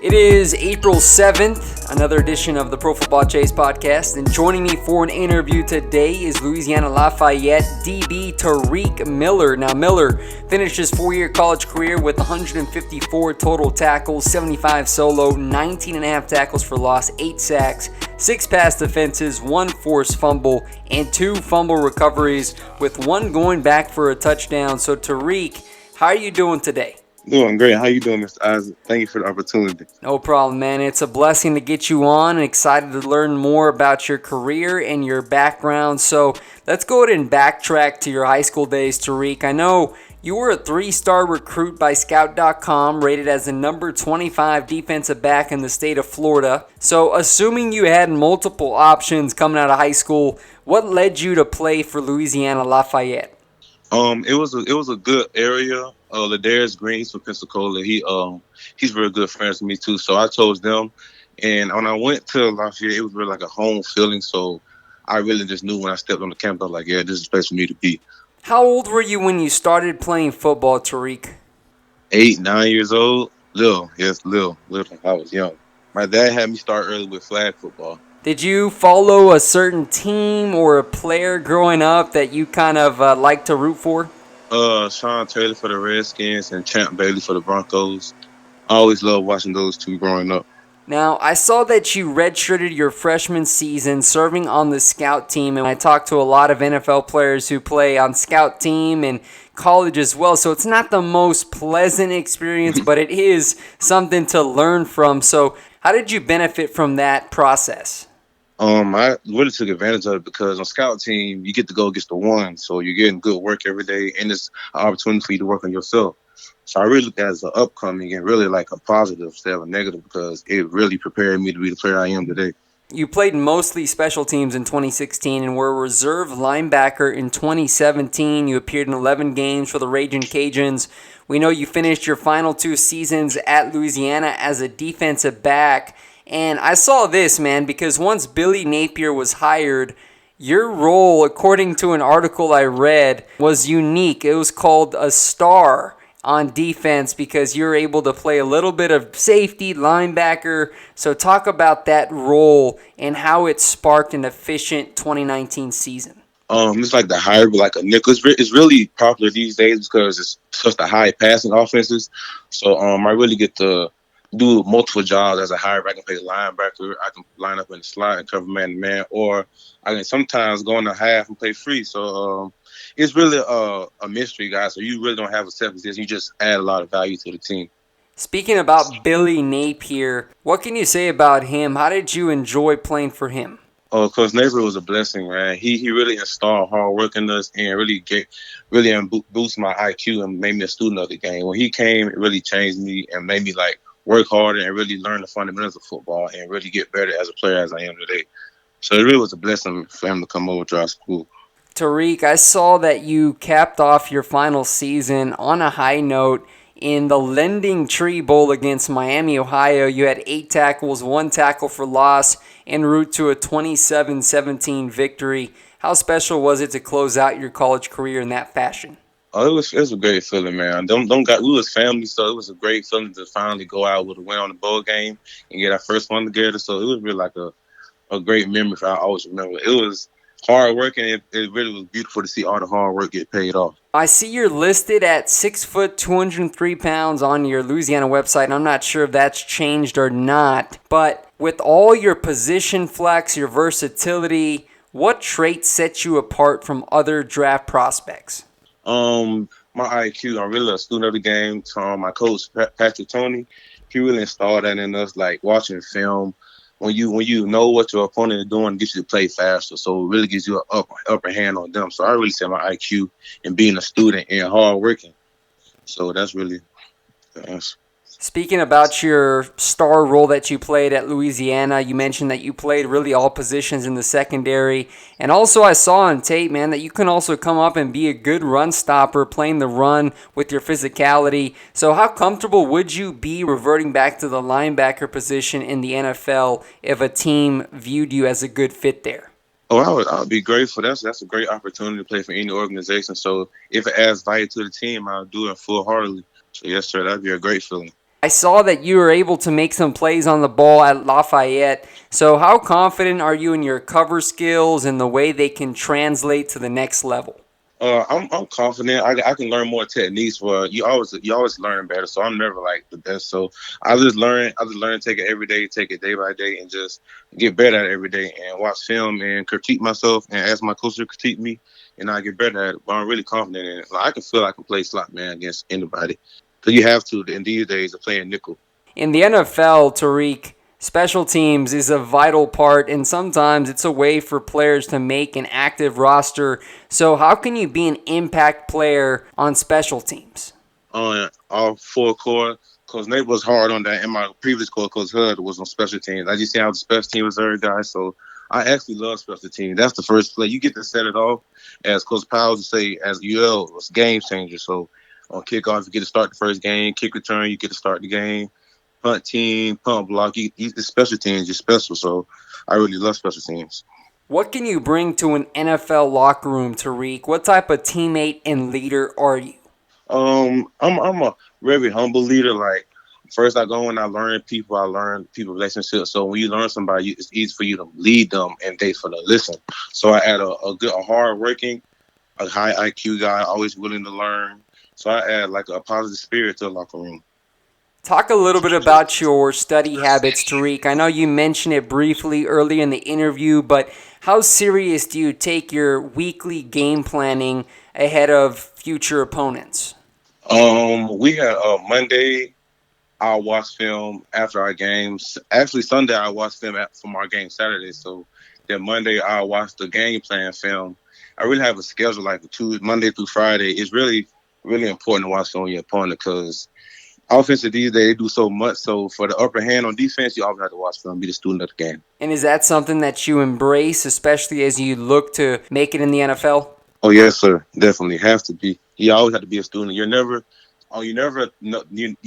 It is April 7th, another edition of the Pro Football Chase podcast, and joining me for an interview today is Louisiana Lafayette DB Terik Miller. Now, Miller finished his 4-year college career with 154 total tackles, 75 solo, 19 and a half tackles for loss, 8 sacks, 6 pass defenses, 1 forced fumble, and 2 fumble recoveries, with 1 going back for a touchdown. So, Terik, how are you doing today? Doing great. How you doing, Mr. Isaac? Thank you for the opportunity. No problem, man. It's a blessing to get you on and excited to learn more about your career and your background. So let's go ahead and backtrack to your high school days, Terik. I know you were a 3-star recruit by Scout.com, rated as the number 25 defensive back in the state of Florida. So assuming you had multiple options coming out of high school, what led you to play for Louisiana Lafayette? It was a good area. Ladarius Green's from Pensacola. He's very good friends with me too. So I chose them. And when I went to Lafayette, it was really like a home feeling. So I really just knew when I stepped on the campus, I was like, yeah, this is the place for me to be. How old were you when you started playing football, Terik? 8, 9 years old. Little. I was young. My dad had me start early with flag football. Did you follow a certain team or a player growing up that you kind of liked to root for? Sean Taylor for the Redskins and Champ Bailey for the Broncos. I always loved watching those two growing up. Now, I saw that you redshirted your freshman season serving on the scout team, and I talked to a lot of NFL players who play on scout team and college as well, so it's not the most pleasant experience, but it is something to learn from. So how did you benefit from that process? I really took advantage of it because on scout team, you get to go against the one. So you're getting good work every day, and it's an opportunity for you to work on yourself. So I really look at it as an upcoming and really like a positive instead of a negative because it really prepared me to be the player I am today. You played mostly special teams in 2016 and were a reserve linebacker in 2017. You appeared in 11 games for the Ragin' Cajuns. We know you finished your final 2 seasons at Louisiana as a defensive back. And I saw this, man, because once Billy Napier was hired, your role, according to an article I read, was unique. It was called a star on defense because you're able to play a little bit of safety, linebacker. So talk about that role and how it sparked an efficient 2019 season. It's like the hybrid, like a nickel. It's really popular these days because it's such a high passing offenses. So I really get to do multiple jobs as a hybrid. I can play linebacker, I can line up in the slot and cover man-to-man, or I can sometimes go in the half and play free. So it's really a mystery, guys. So you really don't have a set position. You just add a lot of value to the team. Speaking about Billy Napier, what can you say about him? How did you enjoy playing for him? Coach Napier was a blessing, man. He really installed hard work in us and really boosted my IQ and made me a student of the game. When he came, it really changed me and made me work harder and really learn the fundamentals of football and really get better as a player as I am today. So it really was a blessing for him to come over to our school. Terik, I saw that you capped off your final season on a high note in the Lending Tree Bowl against Miami, Ohio. You had 8 tackles, 1 tackle for loss, en route to a 27-17 victory. How special was it to close out your college career in that fashion? It was a great feeling, man. We was family, so it was a great feeling to finally go out with a win on the bowl game and get our first one together. So it was really like a great memory I always remember. It was hard work, and it really was beautiful to see all the hard work get paid off. I see you're listed at 6 foot, 203 pounds on your Louisiana website, and I'm not sure if that's changed or not. But with all your position flex, your versatility, what traits set you apart from other draft prospects? My IQ, I'm really a student of the game. My coach, Patrick Tony, he really installed that in us, like watching film. When you know what your opponent is doing, it gets you to play faster. So it really gives you an upper hand on them. So I really say my IQ and being a student and hard working. So that's really Speaking about your star role that you played at Louisiana, you mentioned that you played really all positions in the secondary. And also I saw on tape, man, that you can also come up and be a good run stopper, playing the run with your physicality. So how comfortable would you be reverting back to the linebacker position in the NFL if a team viewed you as a good fit there? Oh, I would be grateful. That's a great opportunity to play for any organization. So if it adds value to the team, I'll do it full heartedly. So yes, sir, that'd be a great feeling. I saw that you were able to make some plays on the ball at Lafayette. So how confident are you in your cover skills and the way they can translate to the next level? I'm confident. I can learn more techniques. For you always learn better. So I'm never like the best. So I just learn, take it every day, take it day by day, and just get better at it every day. And watch film and critique myself, and ask my coach to critique me, and I get better at it. But I'm really confident in it. Like, I can feel I can play slot man against anybody. So you have to in these days of playing nickel. In the NFL, Terik, special teams is a vital part, and sometimes it's a way for players to make an active roster. So how can you be an impact player on special teams? On all four core. Coach Nate was hard on that. And my previous core, Coach Hud, was on special teams. I just see how the special team reserve guy. So I actually love special teams. That's the first play. You get to set it off, as Coach Powell would say, as UL, it was game changer. So on kickoff, you get to start the first game. Kick return, you get to start the game. Punt team, punt block. The special teams, you're special. So I really love special teams. What can you bring to an NFL locker room, Terik? What type of teammate and leader are you? I'm a very humble leader. Like, first I go and I learn people relationships. So when you learn somebody, it's easy for you to lead them and they for to listen. So I add a hard working, a high IQ guy, always willing to learn. So I add like a positive spirit to the locker room. Talk a little bit about your study habits, Terik. I know you mentioned it briefly earlier in the interview, but how serious do you take your weekly game planning ahead of future opponents? We had Monday. I'll watch film after our games. Actually, Sunday I watch film from our game Saturday. So then Monday I'll watch the game plan film. I really have a schedule like Monday through Friday. It's really, really important to watch on your opponent because offensive these days they do so much. So for the upper hand on defense, you always have to watch film, be the student of the game. And is that something that you embrace, especially as you look to make it in the NFL? Oh yes, sir. Definitely have to be. You always have to be a student. You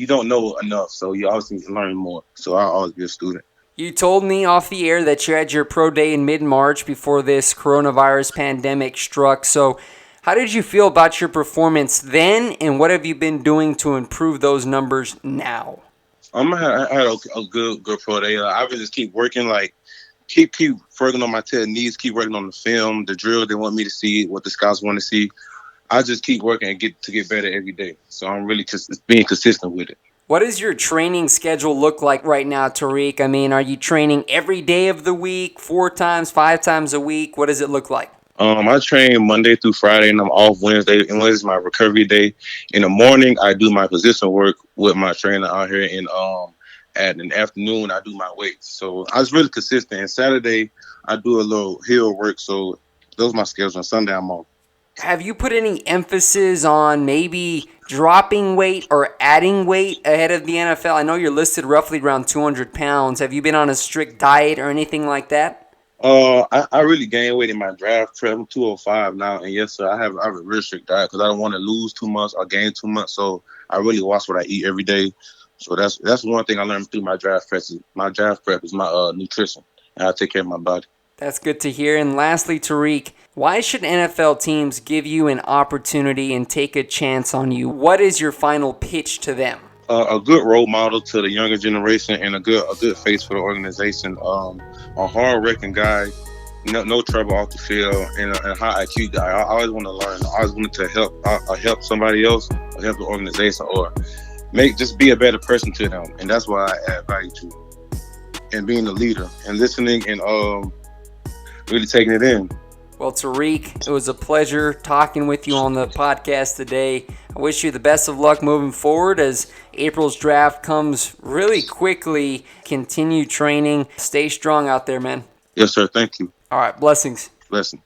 don't know enough, so you always need to learn more. So I'll always be a student. You told me off the air that you had your pro day in mid-March before this coronavirus pandemic struck. So how did you feel about your performance then, and what have you been doing to improve those numbers now? I had a good pro day. I would just keep working, like keep working on my techniques, keep working on the film, the drill they want me to see, what the scouts want to see. I just keep working and get better every day. So I'm really just being consistent with it. What does your training schedule look like right now, Terik? I mean, are you training every day of the week, 4 times, 5 times a week? What does it look like? I train Monday through Friday, and I'm off Wednesday. And Wednesday is my recovery day. In the morning, I do my position work with my trainer out here, and at an afternoon, I do my weights. So I was really consistent. And Saturday, I do a little hill work. So those are my schedules. On Sunday, I'm off. Have you put any emphasis on maybe dropping weight or adding weight ahead of the NFL? I know you're listed roughly around 200 pounds. Have you been on a strict diet or anything like that? I really gained weight in my draft prep. I'm 205 now, and yes, sir, I have a real strict diet because I don't want to lose too much or gain too much. So I really watch what I eat every day. So that's one thing I learned through my draft prep. My draft prep is my nutrition, and I take care of my body. That's good to hear. And lastly, Terik, why should NFL teams give you an opportunity and take a chance on you? What is your final pitch to them? A good role model to the younger generation and a good face for the organization. A hard-working guy, no trouble off the field, and a high IQ guy. I always want to learn. I always wanted to help somebody else, or help the organization, or just be a better person to them. And that's why I add value to, and being a leader and listening and really taking it in. Well, Terik, it was a pleasure talking with you on the podcast today. I wish you the best of luck moving forward as April's draft comes really quickly. Continue training. Stay strong out there, man. Yes, sir. Thank you. All right. Blessings. Blessings.